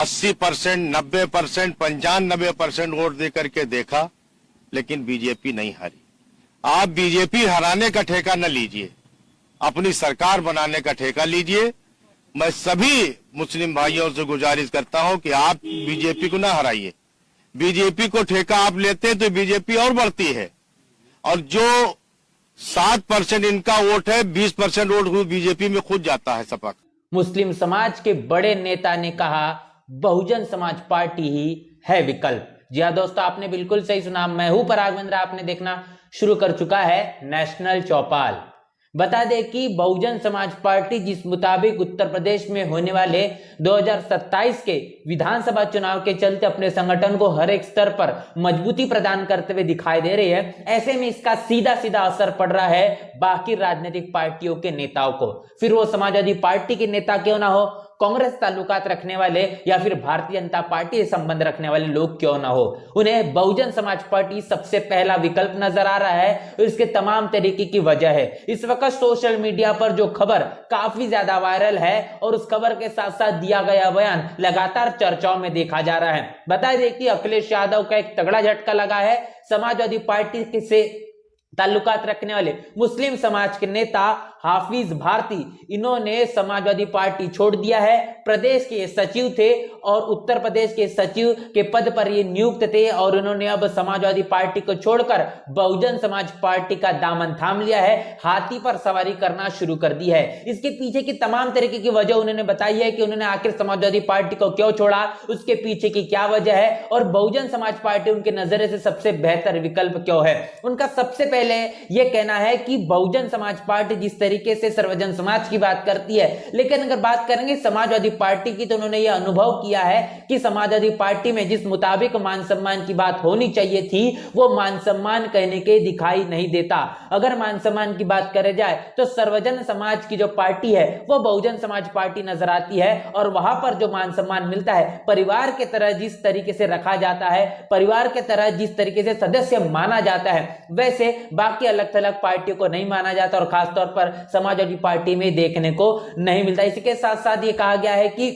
80%, 90%, 95% vote दे करके देखा, लेकिन बीजेपी नहीं हारी। आप बीजेपी हराने का ठेका न लीजिए, अपनी सरकार बनाने का ठेका लीजिए। मैं सभी मुस्लिम भाइयों से गुजारिश करता हूं कि आप बीजेपी को ना हराइए। बीजेपी को ठेका आप लेते हैं तो बीजेपी और बढ़ती है, और जो 7% इनका वोट है, 20% वोट बीजेपी में खुद जाता है सपा। मुस्लिम समाज के बड़े नेता ने कहा बहुजन समाज पार्टी ही है विकल्प। जी हाँ दोस्तों, आपने बिल्कुल सही सुना। मैं हूं पराग बिंद्रा, आपने देखना शुरू कर चुका है नेशनल चौपाल। बता दें कि बहुजन समाज पार्टी जिस मुताबिक उत्तर प्रदेश में होने वाले 2027 के विधानसभा चुनाव के चलते अपने संगठन को हर एक स्तर पर मजबूती प्रदान करते हुए दिखाई दे रही है, ऐसे में इसका सीधा सीधा असर पड़ रहा है बाकी राजनीतिक पार्टियों के नेताओं को। फिर वो समाजवादी पार्टी के नेता क्यों ना हो, कांग्रेस ताल्लुकात रखने वाले या फिर भारतीय जनता पार्टी से संबंध रखने वाले लोग क्यों ना हो, उन्हें बहुजन समाज पार्टी सबसे पहला विकल्प नजर आ रहा है। और इसके तमाम तरीके की वजह है। इस वक्त सोशल मीडिया पर जो खबर काफी ज्यादा वायरल है और उस खबर के साथ साथ दिया गया बयान लगातार चर्चाओं में देखा जा रहा है। बता दें कि अखिलेश यादव का एक तगड़ा झटका लगा है। समाजवादी पार्टी से ताल्लुकात रखने वाले मुस्लिम समाज के नेता हाफिज भारती, इन्होंने समाजवादी पार्टी छोड़ दिया है। प्रदेश के सचिव थे और उत्तर प्रदेश के सचिव के पद पर ये नियुक्त थे, और उन्होंने अब समाजवादी पार्टी को छोड़कर बहुजन समाज पार्टी का दामन थाम लिया है, हाथी पर सवारी करना शुरू कर दी है। इसके पीछे की तमाम तरीके की वजह उन्होंने बताई है कि उन्होंने आखिर समाजवादी पार्टी को क्यों छोड़ा, उसके पीछे की क्या वजह है, और बहुजन समाज पार्टी उनके नजरिए से सबसे बेहतर विकल्प क्यों है। उनका सबसे पहले यह कहना है कि बहुजन समाज पार्टी जिस तरीके से सर्वजन समाज की बात करती है, लेकिन अगर बात करेंगे समाजवादी पार्टी की, तो उन्होंने यह अनुभव किया है कि समाजवादी पार्टी में जिस मुताबिक मान सम्मान की बात होनी चाहिए थी, वो मान सम्मान कहने के दिखाई नहीं देता। अगर मान सम्मान की बात करे जाए तो सर्वजन समाज की जो पार्टी है वो बहुजन समाज पार्टी नजर आती है, और वहां पर जो मान सम्मान मिलता है, परिवार के तरह जिस तरीके से रखा जाता है, परिवार के तरह जिस तरीके से सदस्य माना जाता है, वैसे बाकी अलग थलग पार्टियों को नहीं माना जाता, और खासतौर पर समाजवादी पार्टी में देखने को नहीं मिलता। इसके साथ साथ ये कहा गया है कि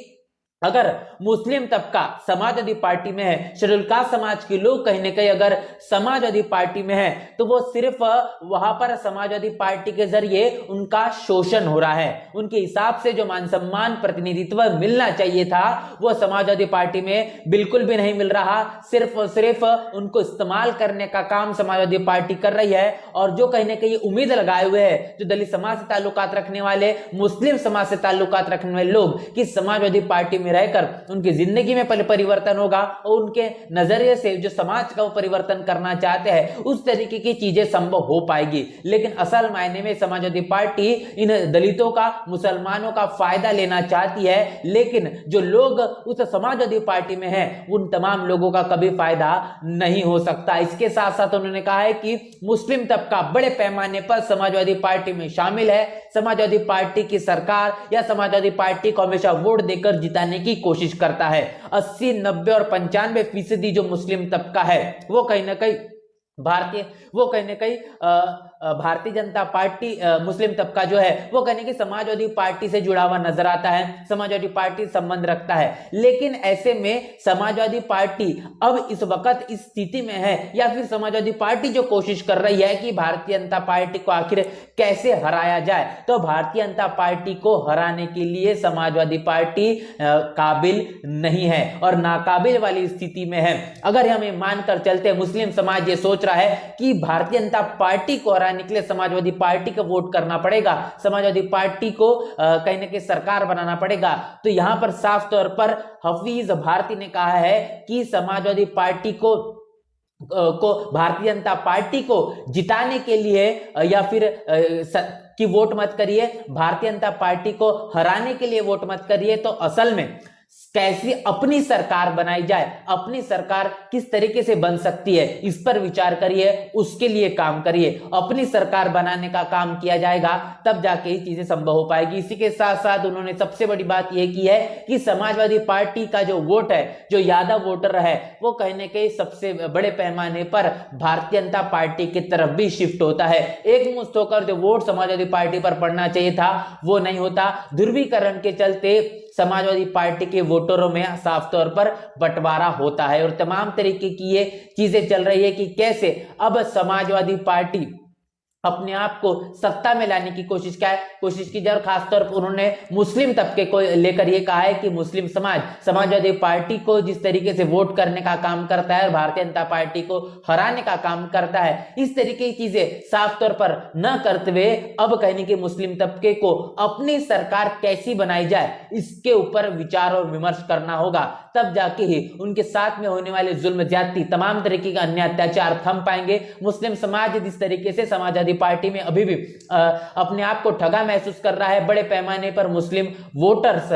अगर मुस्लिम तबका समाजवादी पार्टी में है, शेड्यूल कास्ट समाज के लोग कहीं ना कहीं अगर समाजवादी पार्टी में है, तो वो सिर्फ वहां पर समाजवादी पार्टी के जरिए उनका शोषण हो रहा है। उनके हिसाब से जो मान सम्मान प्रतिनिधित्व मिलना चाहिए था, वो समाजवादी पार्टी में बिल्कुल भी नहीं मिल रहा। सिर्फ और सिर्फ उनको इस्तेमाल करने का काम समाजवादी पार्टी कर रही है, और जो कहीं ना कहीं उम्मीद लगाए हुए है जो दलित समाज से ताल्लुकात रखने वाले, मुस्लिम समाज से ताल्लुकात रखने वाले लोग, कि समाजवादी पार्टी में रहकर उनकी जिंदगी में परिवर्तन होगा, और उनके नजरिए से जो समाज का वो परिवर्तन करना चाहते हैं, उस तरीके की चीजें संभव हो पाएगी। लेकिन असल मायने में समाजवादी पार्टी इन दलितों का, मुसलमानों का फायदा लेना चाहती है, लेकिन जो लोग उस समाजवादी पार्टी में हैं, उन तमाम लोगों का कभी फायदा नहीं हो सकता। इसके साथ साथ उन्होंने कहा है कि मुस्लिम तबका बड़े पैमाने पर समाजवादी पार्टी में शामिल है, समाजवादी पार्टी की सरकार या समाजवादी पार्टी को हमेशा वोट देकर जिताने की कोशिश करता है। 80, 90 और 95% जो मुस्लिम तबका है, वो कहीं ना कहीं भारतीय जनता पार्टी, मुस्लिम तबका जो है वो कहने की समाजवादी पार्टी से जुड़ा हुआ नजर आता है, समाजवादी पार्टी संबंध रखता है। लेकिन ऐसे में समाजवादी पार्टी अब इस वक्त इस स्थिति में है, या फिर समाजवादी पार्टी जो कोशिश कर रही है कि भारतीय जनता पार्टी को आखिर कैसे हराया जाए, तो भारतीय जनता पार्टी को हराने के लिए समाजवादी पार्टी काबिल नहीं है और नाकाबिल वाली स्थिति में है। अगर हमें मानकर चलते, मुस्लिम समाज ये सोच रहा है कि भारतीय जनता पार्टी को हराने के लिए समाजवादी पार्टी को वोट करना पड़ेगा, समाजवादी पार्टी को कहीं ना कहीं सरकार बनाना पड़ेगा, तो यहां पर साफ तौर पर हाफिज भारती ने कहा है कि समाजवादी पार्टी को भारतीय जनता पार्टी को जिताने के लिए या फिर कि वोट मत करिए, भारतीय जनता पार्टी को हराने के लिए वोट मत करिए, तो असल में कैसी अपनी सरकार बनाई जाए, अपनी सरकार किस तरीके से बन सकती है, इस पर विचार करिए, उसके लिए काम करिए। अपनी सरकार बनाने का काम किया जाएगा, तब जाके ये चीजें संभव हो पाएगी। इसी के साथ साथ उन्होंने सबसे बड़ी बात यह की है कि समाजवादी पार्टी का जो वोट है, जो यादव वोटर है, वो कहीं ना कहीं सबसे बड़े पैमाने पर भारतीय जनता पार्टी की तरफ भी शिफ्ट होता है। एक मुश्त होकर जो वोट समाजवादी पार्टी पर पड़ना चाहिए था, वो नहीं होता। ध्रुवीकरण के चलते समाजवादी पार्टी के वोटरों में साफ तौर पर बंटवारा होता है और तमाम तरीके की ये चीजें चल रही है कि कैसे अब समाजवादी पार्टी अपने आप को सत्ता में लाने की कोशिश की जाए और खासतौर पर उन्होंने मुस्लिम तबके को लेकर यह कहा है कि मुस्लिम समाज समाजवादी पार्टी को जिस तरीके से वोट करने का काम करता है और भारतीय जनता पार्टी को हराने का काम करता है, इस तरीके की चीजें साफ तौर पर न करते हुए अब कहने की मुस्लिम तबके को अपनी सरकार कैसी बनाई जाए इसके ऊपर विचार और विमर्श करना होगा, तब जाके ही उनके साथ में होने वाले जुल्म ज्यादती तमाम तरीके का अन्य अत्याचार थम पाएंगे। मुस्लिम समाज जिस तरीके से समाजवादी पार्टी में अभी भी अपने आप को ठगा महसूस कर रहा है, बड़े पैमाने पर मुस्लिम वोटर्स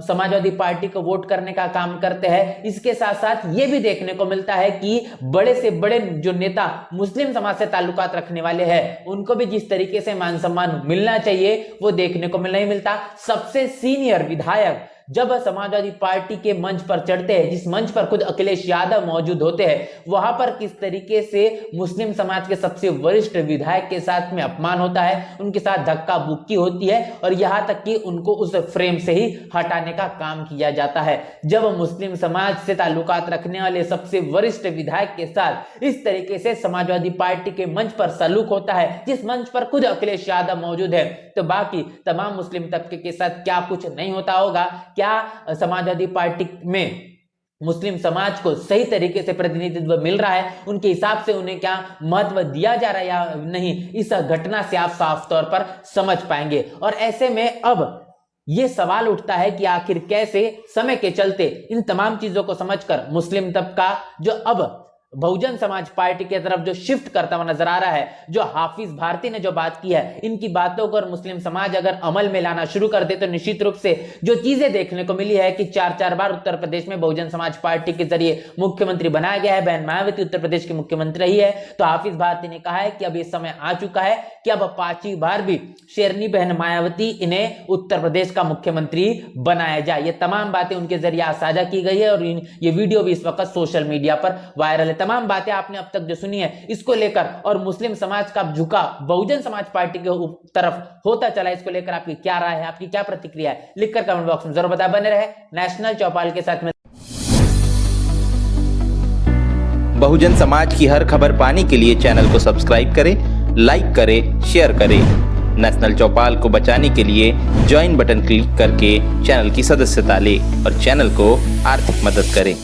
समाजवादी पार्टी को वोट करने का काम करते हैं। इसके साथ साथ ये भी देखने को मिलता है कि बड़े से बड़े जो नेता मुस्लिम समाज से ताल्लुकात रखने वाले हैं उनको भी जिस तरीके से मान सम्मान मिलना चाहिए वो देखने को नहीं मिलता। सबसे सीनियर विधायक जब समाजवादी पार्टी के मंच पर चढ़ते हैं, जिस मंच पर खुद अखिलेश यादव मौजूद होते हैं, वहां पर किस तरीके से मुस्लिम समाज के सबसे वरिष्ठ विधायक के साथ में अपमान होता है, उनके साथ धक्का बुक्की होती है और यहां तक कि उनको उस फ्रेम से ही हटाने का काम किया जाता है। जब मुस्लिम समाज से ताल्लुकात रखने वाले सबसे वरिष्ठ विधायक के साथ इस तरीके से समाजवादी पार्टी के मंच पर सलूक होता है, जिस मंच पर खुद अखिलेश यादव मौजूद है, तो बाकी तमाम मुस्लिम तबके के साथ क्या कुछ नहीं होता होगा। क्या समाजवादी पार्टी में मुस्लिम समाज को सही तरीके से प्रतिनिधित्व मिल रहा है, उनके हिसाब से उन्हें क्या महत्व दिया जा रहा है या नहीं, इस घटना से आप साफ तौर पर समझ पाएंगे। और ऐसे में अब ये सवाल उठता है कि आखिर कैसे समय के चलते इन तमाम चीजों को समझकर मुस्लिम तबका जो अब बहुजन समाज पार्टी की तरफ जो शिफ्ट करता हुआ नजर आ रहा है, जो हाफिज भारती ने जो बात की है, इनकी बातों को मुस्लिम समाज अगर अमल में लाना शुरू कर दे तो निश्चित रूप से जो चीजें देखने को मिली है कि 4 बार उत्तर प्रदेश में बहुजन समाज पार्टी के जरिए मुख्यमंत्री बनाया गया है, बहन मायावती उत्तर प्रदेश की मुख्यमंत्री रही है, तो हाफिज भारती ने कहा है कि अब ये समय आ चुका है कि अब 5वीं बार भी शेरनी बहन मायावती इन्हें उत्तर प्रदेश का मुख्यमंत्री बनाया जाए। ये तमाम बातें उनके जरिए साझा की गई है और ये वीडियो भी इस वक्त सोशल मीडिया पर वायरल है। तमाम बातें आपने अब तक जो सुनी है इसको लेकर और मुस्लिम समाज का झुकाव बहुजन समाज पार्टी के तरफ होता चला, इसको लेकर आपकी क्या राय है, आपकी क्या प्रतिक्रिया है, लिखकर कमेंट बॉक्स में जरूर बता। बने रहे नेशनल चौपाल के साथ में। बहुजन समाज की हर खबर पाने के लिए चैनल को सब्सक्राइब करें, लाइक करें, शेयर करें। नेशनल चौपाल को बचाने के लिए ज्वाइन बटन क्लिक करके चैनल की सदस्यता लें और चैनल को आर्थिक मदद करें।